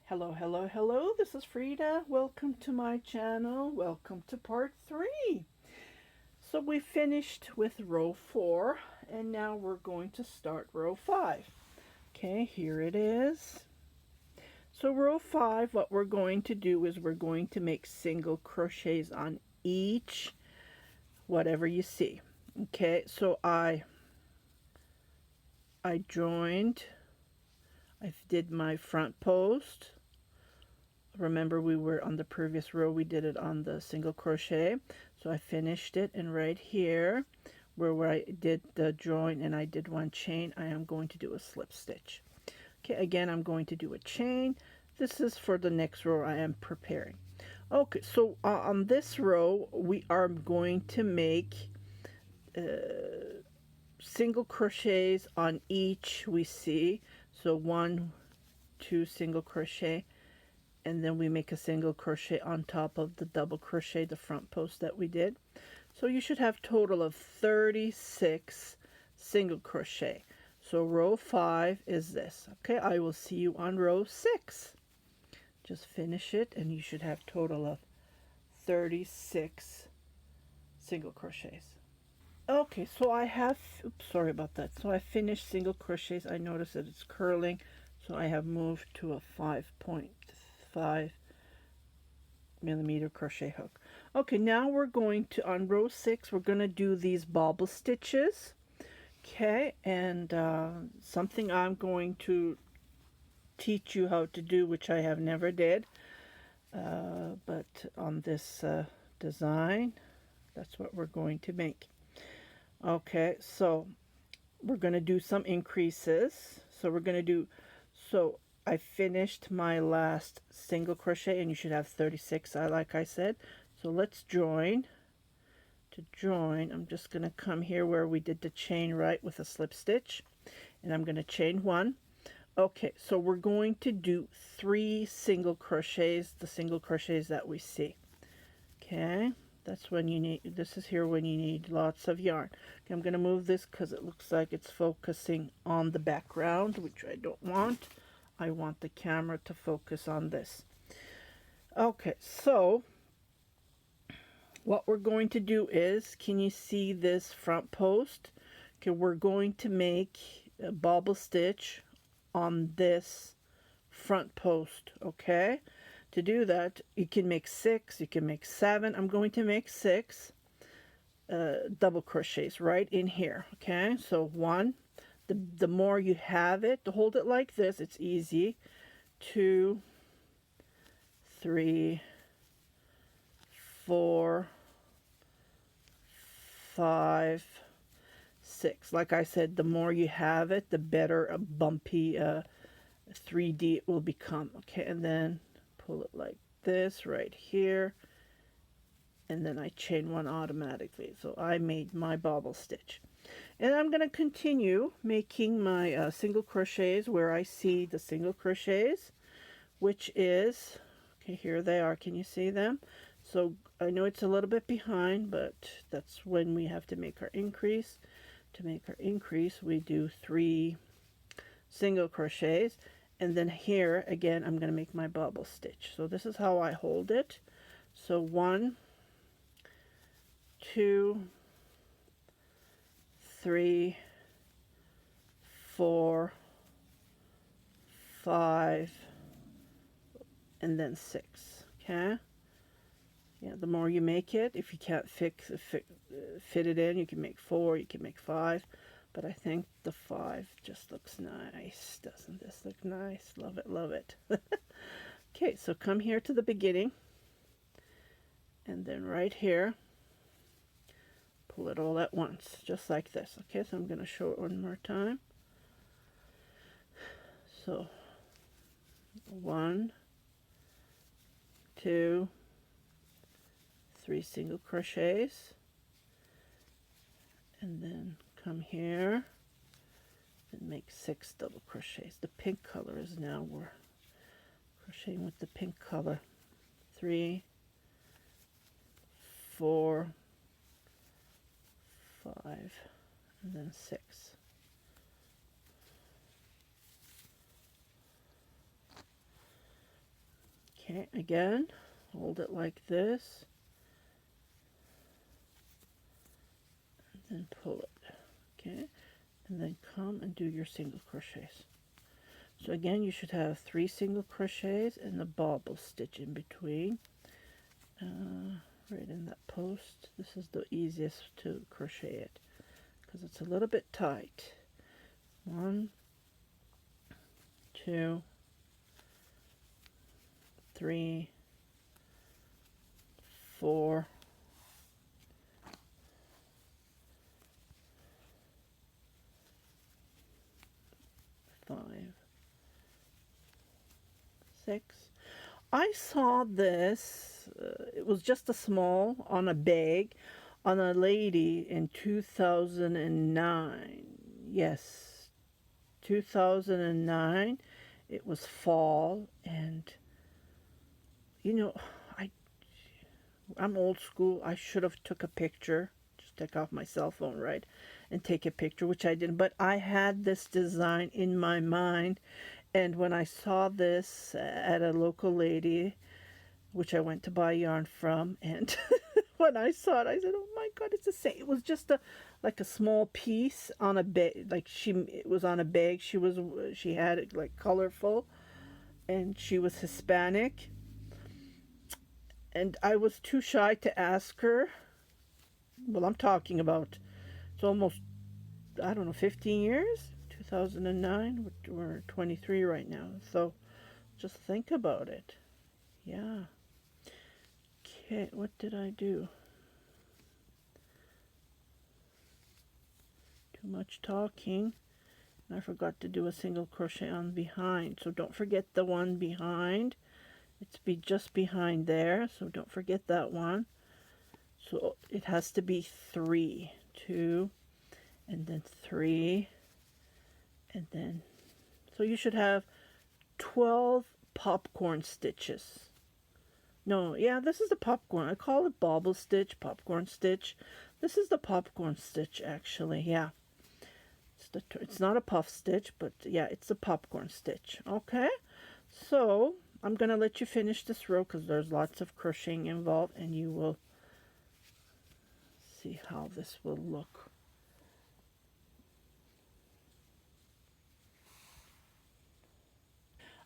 Hello, hello, hello. This is Frida. Welcome to my channel. Welcome to part 3. So we finished with row 4 and now we're going to start row 5. Okay, here it is. So row 5, what we're going to do is we're going to make single crochets on each whatever you see. Okay, so I joined, I did my front post. Remember, we were on the previous row, we did it on the single crochet, so I finished it, and right here where I did the join and I did one chain, I am going to do a slip stitch. Okay, again, I'm going to do a chain. This is for the next row I am preparing. Okay, so on this row we are going to make single crochets on each we see. So 1, 2 single crochet, and then we make a single crochet on top of the double crochet, the front post that we did. So you should have total of 36 single crochet. So row 5 is this. Okay, I will see you on row 6. Just finish it and you should have total of 36 single crochets. Okay, so I have, oops, sorry about that. So I finished single crochets. I noticed that it's curling, so I have moved to a 5.5 millimeter crochet hook. Okay, now we're going to, on row 6, we're going to do these bobble stitches. Okay, and something I'm going to teach you how to do, which I have never did, but on this design, that's what we're going to make. Okay, so we're going to do some increases. So we're going to do, so I finished my last single crochet and you should have 36, like I said. So let's join. To join, I'm just going to come here where we did the chain right with a slip stitch, and I'm going to chain 1. Okay, so we're going to do 3 single crochets, the single crochets that we see. Okay, that's when you need, this is here when you need lots of yarn. Okay, I'm going to move this because it looks like it's focusing on the background, which I don't want. I want the camera to focus on this. Okay, so what we're going to do is, can you see this front post? Okay, we're going to make a bobble stitch on this front post. Okay, to do that you can make 6, you can make 7. I'm going to make 6 double crochets right in here. Okay, so 1, the more you have it, to hold it like this, it's easy. 2, 3, 4, 5, 6. Like I said, the more you have it, the better a bumpy 3D it will become. Okay, and then pull it like this right here, and then I chain 1 automatically. So I made my bobble stitch, and I'm going to continue making my single crochets where I see the single crochets, which is, okay, here they are. Can you see them? So I know it's a little bit behind, but that's when we have to make our increase. To make our increase, we do 3 single crochets, and then here again I'm going to make my bobble stitch. So this is how I hold it. So 1, 2, 3, 4, 5, and then 6. Okay, yeah, the more you make it, if you can't fit it in, you can make 4, you can make 5, but I think the 5 just looks nice. Doesn't this look nice? Love it, love it. Okay, so come here to the beginning, and then right here, pull it all at once, just like this. Okay, so I'm going to show it one more time. So 1, 2, 3 single crochets, and then come here and make 6 double crochets. The pink color is now, we're crocheting with the pink color. 3, 4, 5, and then 6. Okay, again, hold it like this, and then pull it. Okay, and then come and do your single crochets. So again, you should have 3 single crochets and the bobble stitch in between, right in that post. This is the easiest to crochet it because it's a little bit tight. 1, 2, 3, 4, 5, 6. I saw this, it was just a small on a bag on a lady in 2009. Yes, 2009. It was fall, and you know, I I'm old school. I should have took a picture. Just take off my cell phone, right? And take a picture, which I didn't. But I had this design in my mind. And when I saw this at a local lady, which I went to buy yarn from, and when I saw it, I said, "Oh my God, it's the same." It was just a like a small piece on a bag. Like it was on a bag. She had it like colorful, and she was Hispanic. And I was too shy to ask her. Well, I'm talking about, it's almost, I don't know, 15 years? 2009? We're 23 right now. So just think about it. Yeah. Okay, what did I do? Too much talking. I forgot to do a single crochet on behind. So don't forget the one behind. It's just behind there. So don't forget that one. So it has to be 3, 2, and then 3, and then, so you should have 12 popcorn stitches. No, yeah, this is the popcorn. I call it bobble stitch, popcorn stitch. This is the popcorn stitch, actually. Yeah, it's not a puff stitch, but yeah, it's a popcorn stitch. Okay, so I'm gonna let you finish this row because there's lots of crocheting involved, and you will see how this will look.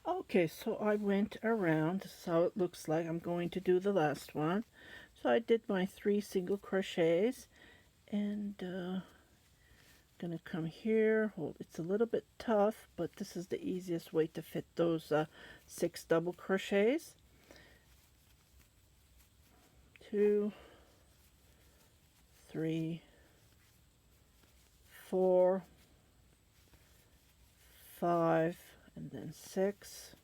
Okay, so I went around. This is how it looks like. I'm going to do the last one. So I did my 3 single crochets, and gonna come here. Hold. It's a little bit tough, but this is the easiest way to fit those 6 double crochets. 2, 3, 4, 5, and then 6.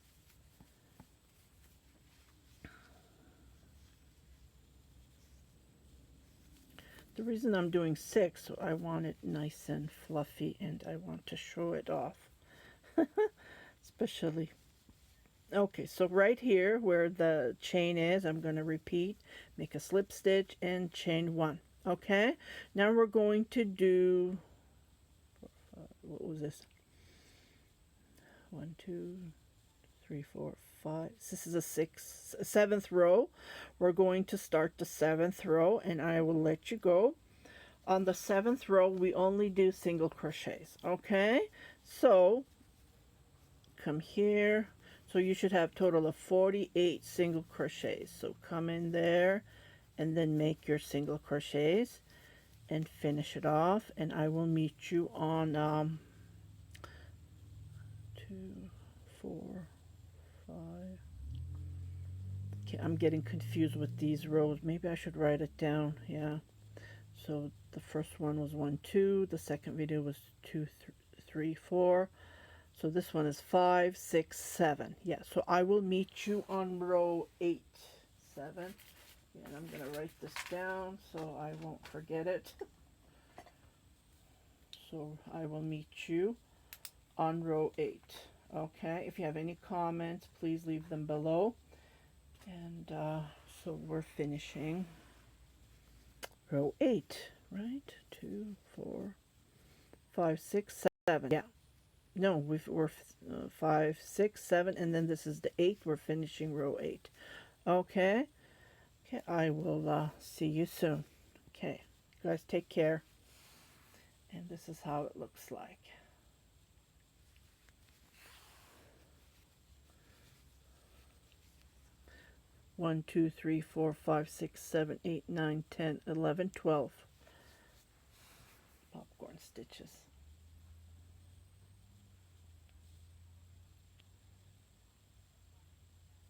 The reason I'm doing 6, so I want it nice and fluffy, and I want to show it off. Especially. Okay, so right here where the chain is, I'm going to repeat, make a slip stitch and chain 1. Okay, now we're going to do, what was this? 1, 2, 3, 4, 5. This is a 7th row. We're going to start the 7th row, and I will let you go. On the 7th row, we only do single crochets. Okay, so come here. So you should have a total of 48 single crochets. So come in there and then make your single crochets and finish it off. And I will meet you on 2, 4, 5. Okay, I'm getting confused with these rows. Maybe I should write it down. Yeah. So the first one was 1, 2. The second video was 2, 3, 4. So this one is 5, 6, 7. Yeah, so I will meet you on row 8, 7. And I'm going to write this down so I won't forget it. So I will meet you on row 8. Okay, if you have any comments, please leave them below. And so we're finishing row 8, right? 2, 4, 5, 6, 7. Yeah. No, we're 5, 6, 7, and then this is the 8th. We're finishing row 8. Okay. Okay, I will see you soon. Okay, you guys take care. And this is how it looks like. One, 2, 3, 4, 5, 6, 7, 8, 9, 10, 11, 12 popcorn stitches.